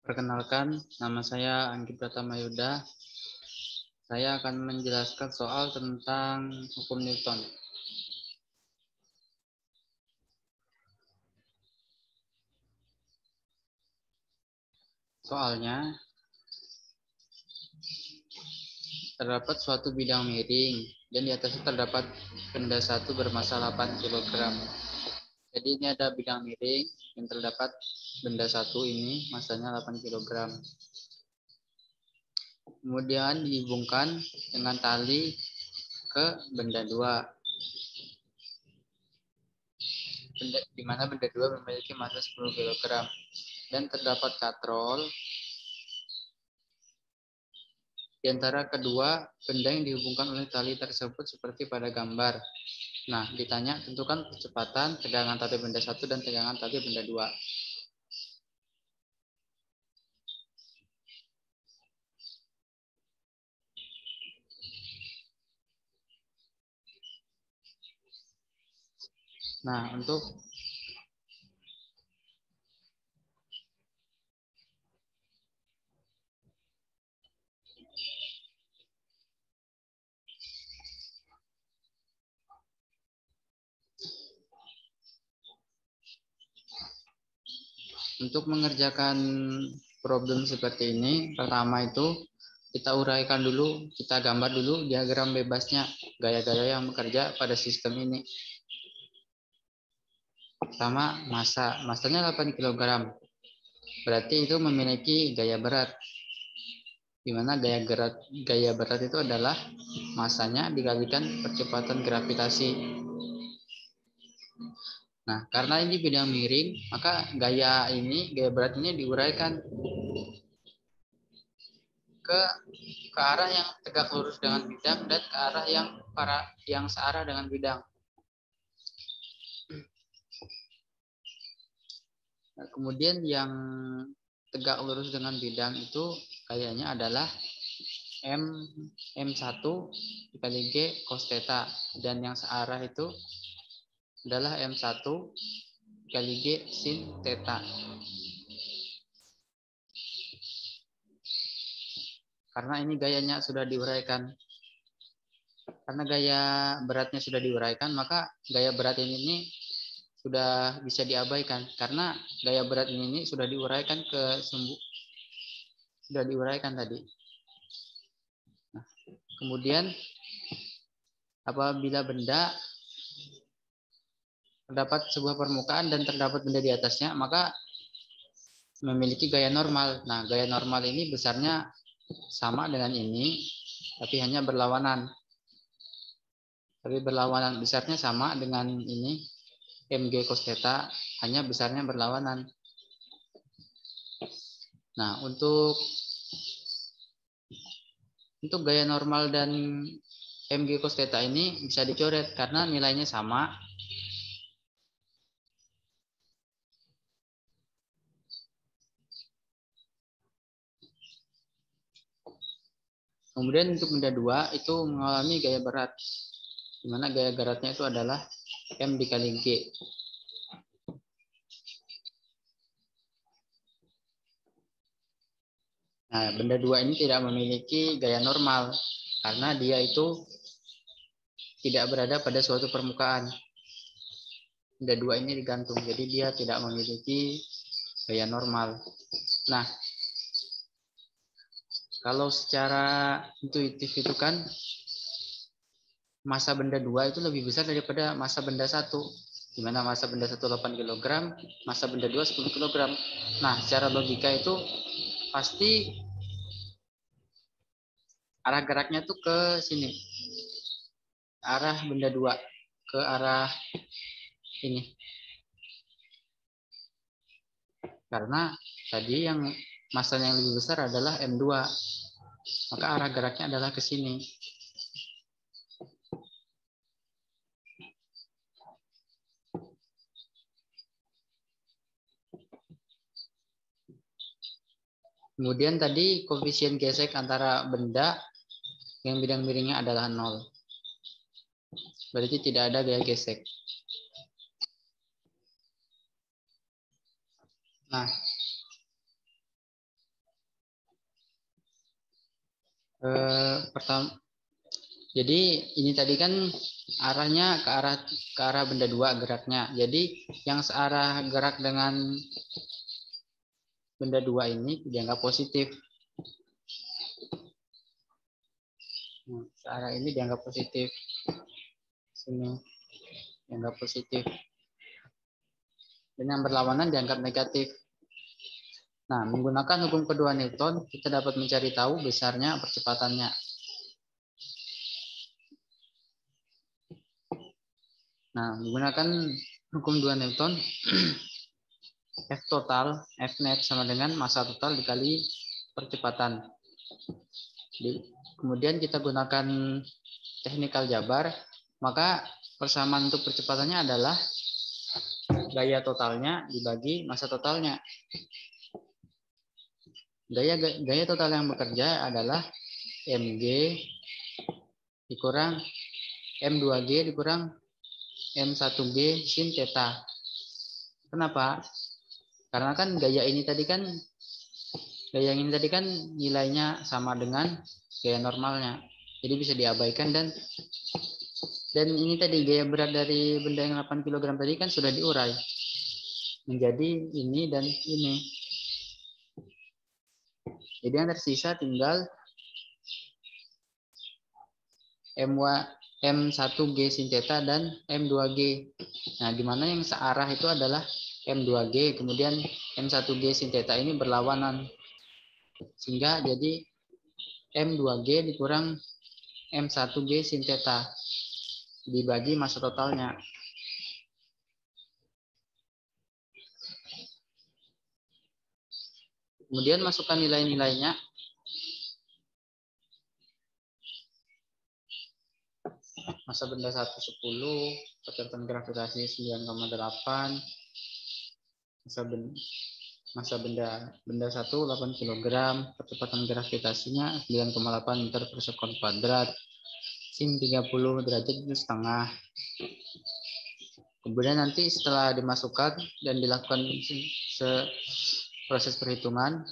Perkenalkan, nama saya Anggi Pratama Yuda. Saya akan menjelaskan soal tentang hukum Newton. Soalnya, terdapat suatu bidang miring dan di atasnya terdapat benda satu bermassa 8 kg. Jadi ini ada bidang miring yang terdapat benda satu ini massanya 8 kg. Kemudian dihubungkan dengan tali ke benda 2. Di mana benda 2 memiliki massa 10 kg. Dan terdapat katrol di antara kedua benda yang dihubungkan oleh tali tersebut seperti pada gambar. Nah, ditanya tentukan kecepatan tegangan tali benda 1 dan tegangan tali benda 2. Nah, untuk mengerjakan problem seperti ini, pertama itu kita uraikan dulu, kita gambar dulu diagram bebasnya, gaya-gaya yang bekerja pada sistem ini. Pertama, massanya 8 kg. Berarti itu memiliki gaya berat. Di mana gaya berat itu adalah massanya dikalikan percepatan gravitasi. Nah, karena ini bidang miring, maka gaya berat ini diuraikan ke arah yang tegak lurus dengan bidang dan ke arah yang searah dengan bidang. Nah, kemudian yang tegak lurus dengan bidang itu gayanya adalah M1 dikali G cos theta, dan yang searah itu adalah M1 dikali G sin theta. Karena ini gayanya sudah diuraikan. Karena gaya beratnya sudah diuraikan, maka gaya berat ini sudah bisa diabaikan. Karena gaya berat ini sudah diuraikan sudah diuraikan tadi. Nah, kemudian apabila benda terdapat sebuah permukaan dan terdapat benda di atasnya, maka memiliki gaya normal. Nah, gaya normal ini besarnya sama dengan ini, tapi hanya berlawanan. Besarnya sama dengan ini, mg cos theta, hanya besarnya berlawanan. Nah, untuk gaya normal dan mg cos theta ini bisa dicoret karena nilainya sama. Kemudian untuk benda 2 itu mengalami gaya berat, di mana gaya beratnya itu adalah M dikali G. Nah, benda 2 ini tidak memiliki gaya normal karena dia itu tidak berada pada suatu permukaan. Benda 2 ini digantung, jadi dia tidak memiliki gaya normal. Nah, kalau secara intuitif itu kan massa benda 2 itu lebih besar daripada massa benda 1. Di mana massa benda 1 8 kg, massa benda 2 10 kg. Nah, secara logika itu pasti arah geraknya tuh ke sini. Arah benda 2 ke arah ini. Karena tadi yang massanya yang lebih besar adalah M2. Maka arah geraknya adalah ke sini. Kemudian tadi koefisien gesek antara benda yang bidang miringnya adalah 0. Berarti tidak ada gaya gesek. Nah, Pertama, jadi ini tadi kan arahnya ke arah benda dua geraknya. Jadi yang searah gerak dengan benda dua ini dianggap positif. Nah, searah ini dianggap positif. Sini dianggap positif. Dan yang berlawanan dianggap negatif. Nah, menggunakan hukum kedua Newton, kita dapat mencari tahu besarnya percepatannya. Nah, menggunakan hukum 2 Newton, F total, F net sama dengan massa total dikali percepatan. Kemudian kita gunakan teknik aljabar, maka persamaan untuk percepatannya adalah gaya totalnya dibagi massa totalnya. Gaya total yang bekerja adalah mg dikurang m2g dikurang m1g sin theta. Kenapa? Karena kan gaya ini tadi kan nilainya sama dengan gaya normalnya. Jadi bisa diabaikan dan ini tadi gaya berat dari benda yang 8 kg tadi kan sudah diurai menjadi ini dan ini. Jadi yang tersisa tinggal M1G sin theta dan M2G. Nah, di mana yang searah itu adalah M2G, kemudian M1G sin theta ini berlawanan. Sehingga jadi M2G dikurang M1G sin theta dibagi massa totalnya. Kemudian masukkan nilai-nilainya. Massa benda 1 10, kecepatan gravitasi 9,8, massa benda 1 8 kg, kecepatan gravitasinya 9,8 meter per sekon kuadrat, sin 30 derajat itu setengah. Kemudian nanti setelah dimasukkan dan dilakukan proses perhitungan,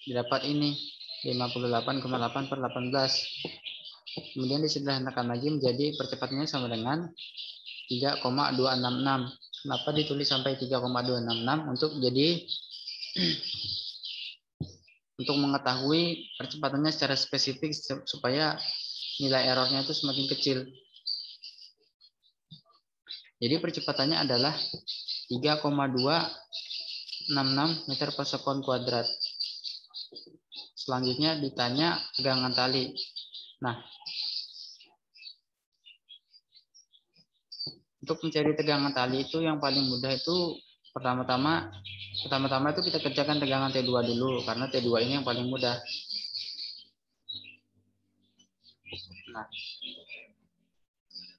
didapat ini 58,8 per 18. Kemudian disederhanakan lagi menjadi percepatannya sama dengan 3,266. Kenapa ditulis sampai 3,266? Untuk mengetahui percepatannya secara spesifik supaya nilai errornya itu semakin kecil. Jadi percepatannya adalah 3,266 meter per sekon kuadrat. Selanjutnya ditanya tegangan tali. Nah, untuk mencari tegangan tali itu yang paling mudah itu pertama-tama itu kita kerjakan tegangan T2 dulu karena T2 ini yang paling mudah. Nah,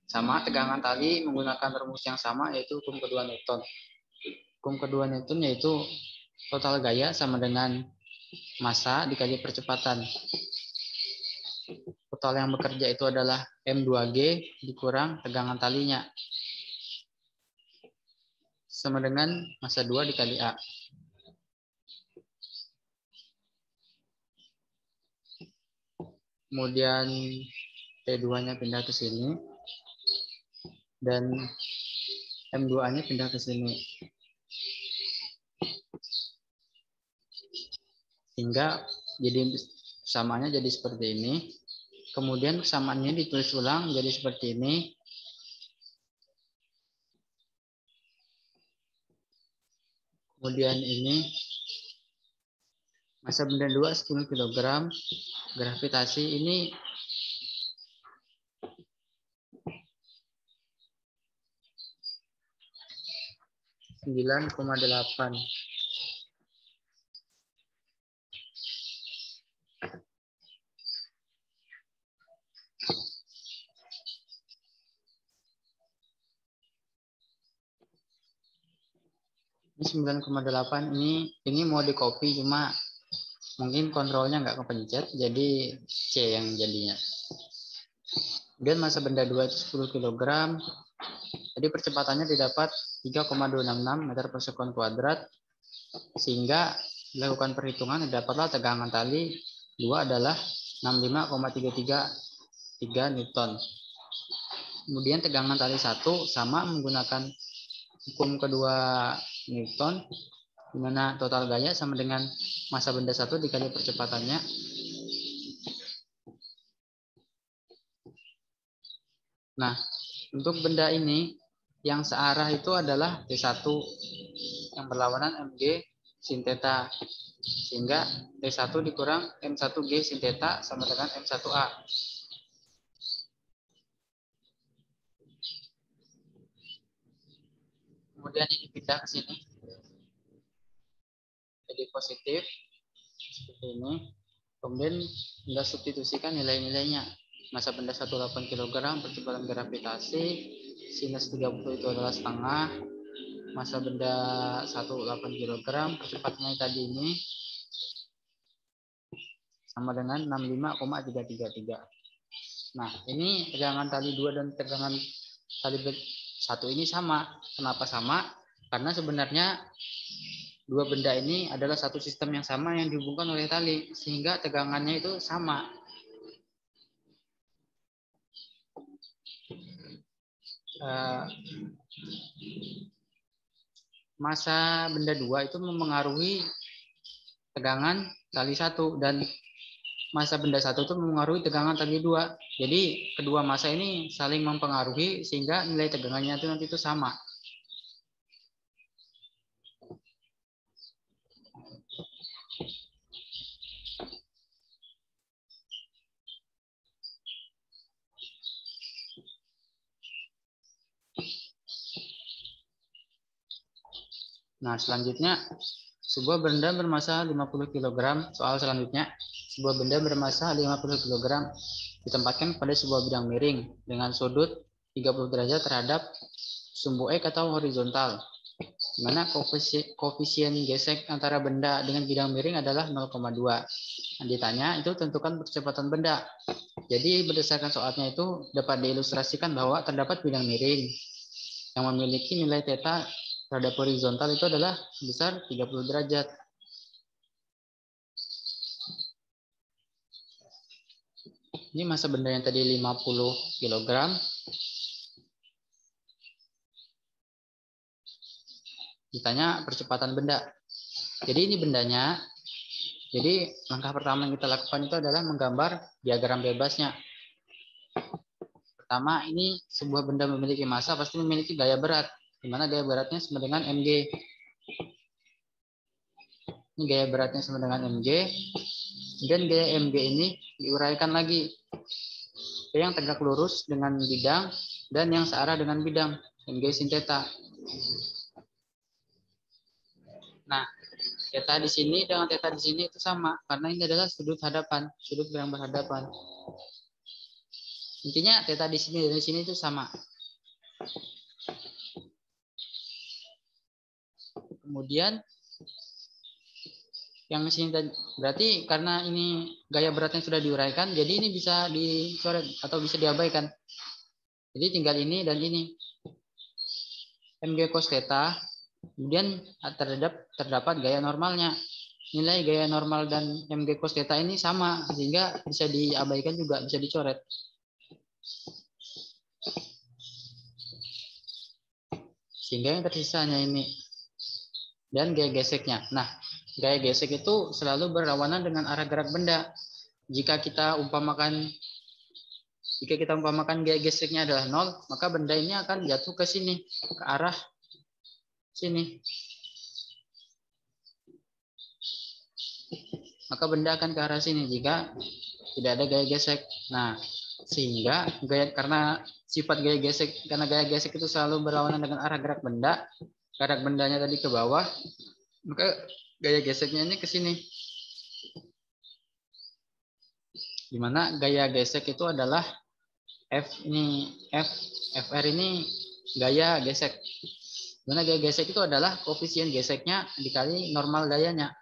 sama tegangan tali menggunakan rumus yang sama yaitu hukum kedua Newton. Hukum kedua Newton yaitu total gaya sama dengan massa dikali percepatan. Total yang bekerja itu adalah M2G dikurang tegangan talinya. Sama dengan massa 2 dikali A. Kemudian T2-nya pindah ke sini. Dan M2-nya pindah ke sini. Sehingga jadi samaannya jadi seperti ini. Kemudian persamaannya ditulis ulang jadi seperti ini. Kemudian ini massa benda 2 10 kg, gravitasi ini 9,8. Ini 9,8 ini mau di copy cuma mungkin kontrolnya nggak kepencet jadi C yang jadinya. Kemudian massa benda 2 itu 10 kg. Jadi percepatannya didapat 3,266 meter per sekon kuadrat. Sehingga dilakukan perhitungan didapatlah tegangan tali 2 adalah 65,333 Newton. Kemudian tegangan tali 1 sama menggunakan hukum kedua Newton, di mana total gaya sama dengan massa benda 1 dikali percepatannya. Nah, untuk benda ini yang searah itu adalah T1 yang berlawanan mg sin theta. Sehingga T1 dikurang M1G sin theta sama dengan M1A. Kemudian ini pindah ke sini. Jadi positif seperti ini. Kemudian Anda substitusikan nilai-nilainya. Massa benda 18 kg, percepatan gravitasi, sinus 30 itu adalah setengah. Massa benda 18 kg, percepatannya tadi ini sama dengan 65,333. Nah, ini tegangan tali 2 dan tegangan tali 1 ini sama. Kenapa sama? Karena sebenarnya dua benda ini adalah satu sistem yang sama yang dihubungkan oleh tali, sehingga tegangannya itu sama. Massa benda 2 itu mempengaruhi tegangan tali 1 dan massa benda 1 itu mempengaruhi tegangan tali 2. Jadi kedua massa ini saling mempengaruhi sehingga nilai tegangannya itu nanti itu sama. Nah, selanjutnya sebuah benda bermassa 50 kg. Soal selanjutnya, sebuah benda bermassa 50 kg ditempatkan pada sebuah bidang miring dengan sudut 30 derajat terhadap sumbu X atau horizontal, di mana koefisien gesek antara benda dengan bidang miring adalah 0,2. Nah, ditanya itu tentukan percepatan benda. Jadi berdasarkan soalnya itu dapat diilustrasikan bahwa terdapat bidang miring yang memiliki nilai theta terhadap horizontal itu adalah sebesar 30 derajat. Ini massa benda yang tadi 50 kg. Ditanya percepatan benda. Jadi ini bendanya. Jadi langkah pertama yang kita lakukan itu adalah menggambar diagram bebasnya. Pertama, ini sebuah benda memiliki massa pasti memiliki gaya berat, di mana gaya beratnya sama dengan mg. Ini gaya beratnya sama dengan mg, dan gaya mg ini diuraikan lagi. Yang tegak lurus dengan bidang dan yang searah dengan bidang, mg sin theta. Nah, theta di sini dengan theta di sini itu sama karena ini adalah sudut hadapan, sudut yang berhadapan. Intinya theta di sini dan di sini itu sama. Kemudian yang di sini berarti karena ini gaya beratnya sudah diuraikan, jadi ini bisa dicoret atau bisa diabaikan. Jadi tinggal ini dan ini. Mg cos theta, kemudian terdapat gaya normalnya. Nilai gaya normal dan mg cos theta ini sama, sehingga bisa diabaikan juga, bisa dicoret. Sehingga yang tersisa hanya ini. Dan gaya geseknya. Nah, gaya gesek itu selalu berlawanan dengan arah gerak benda. Jika kita umpamakan gaya geseknya adalah 0, maka benda ini akan jatuh ke sini, ke arah sini. Maka benda akan ke arah sini jika tidak ada gaya gesek. Nah, sehingga karena gaya gesek itu selalu berlawanan dengan arah gerak benda, gerak bendanya tadi ke bawah, maka gaya geseknya ini ke sini. Dimana gaya gesek itu adalah Fr ini gaya gesek. Dimana gaya gesek itu adalah koefisien geseknya dikali normal gayanya.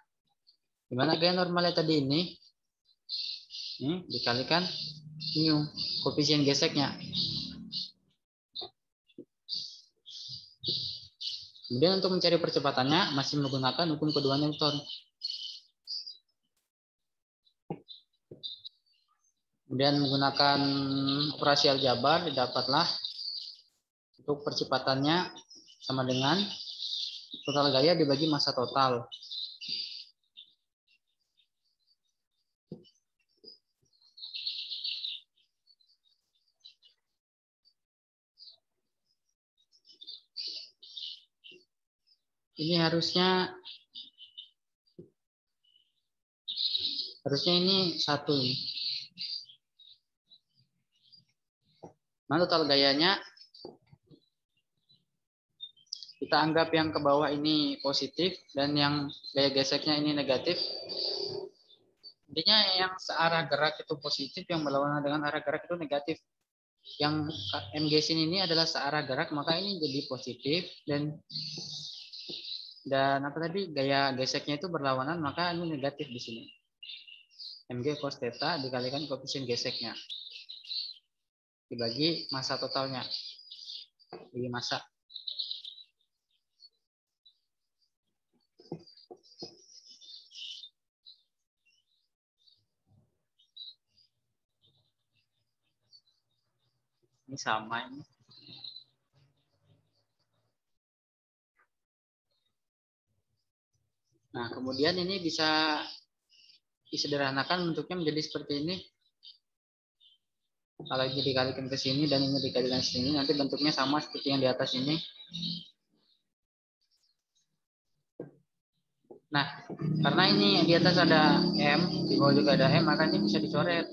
Dimana gaya normalnya tadi ini dikalikan mu, koefisien geseknya. Kemudian untuk mencari percepatannya masih menggunakan hukum kedua Newton. Kemudian menggunakan operasi aljabar didapatlah untuk percepatannya sama dengan total gaya dibagi massa total. Ini harusnya ini satu ini. Nah, total gayanya kita anggap yang ke bawah ini positif dan yang gaya geseknya ini negatif. Intinya yang searah gerak itu positif, yang berlawanan dengan arah gerak itu negatif. Yang MG sini ini adalah searah gerak, maka ini jadi positif, dan apa tadi, gaya geseknya itu berlawanan, maka ini negatif di sini. MG cos theta dikalikan koefisien geseknya dibagi massa totalnya, bagi massa. Ini sama ini. Nah, kemudian ini bisa disederhanakan bentuknya menjadi seperti ini. Kalau ini dikalikan ke sini dan ini dikalikan ke sini, nanti bentuknya sama seperti yang di atas ini. Nah, karena ini di atas ada M, di bawah juga ada M, maka ini bisa dicoret.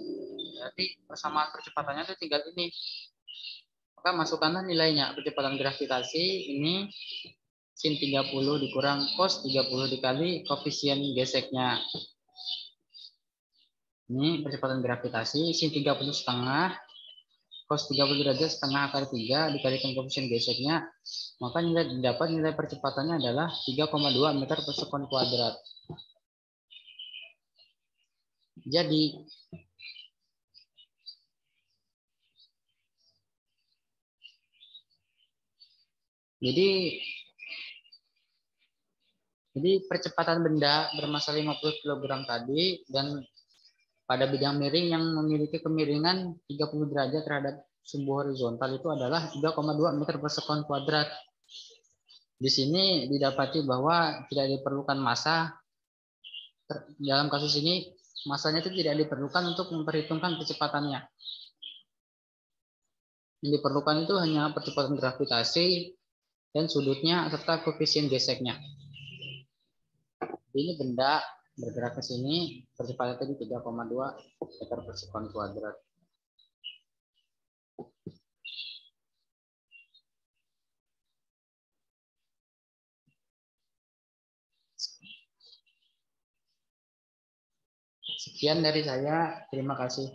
Berarti persamaan percepatannya itu tinggal ini. Maka masukkanlah nilainya. Percepatan gravitasi ini sin 30 dikurang cos 30 dikali koefisien geseknya. Ini percepatan gravitasi sin 30 setengah cos 30 derajat setengah akar 3 dikalikan koefisien geseknya, maka dapat nilai percepatannya adalah 3,2 meter per sekon kuadrat. Jadi percepatan benda bermassa 50 kg tadi dan pada bidang miring yang memiliki kemiringan 30 derajat terhadap sumbu horizontal itu adalah 3,2 meter per sekon kuadrat. Di sini didapati bahwa tidak diperlukan massa. Dalam kasus ini massanya itu tidak diperlukan untuk memperhitungkan kecepatannya. Yang diperlukan itu hanya percepatan gravitasi dan sudutnya serta koefisien geseknya. Ini benda bergerak ke sini, percepatan tadi 3,2 meter per sekon kuadrat. Sekian dari saya, terima kasih.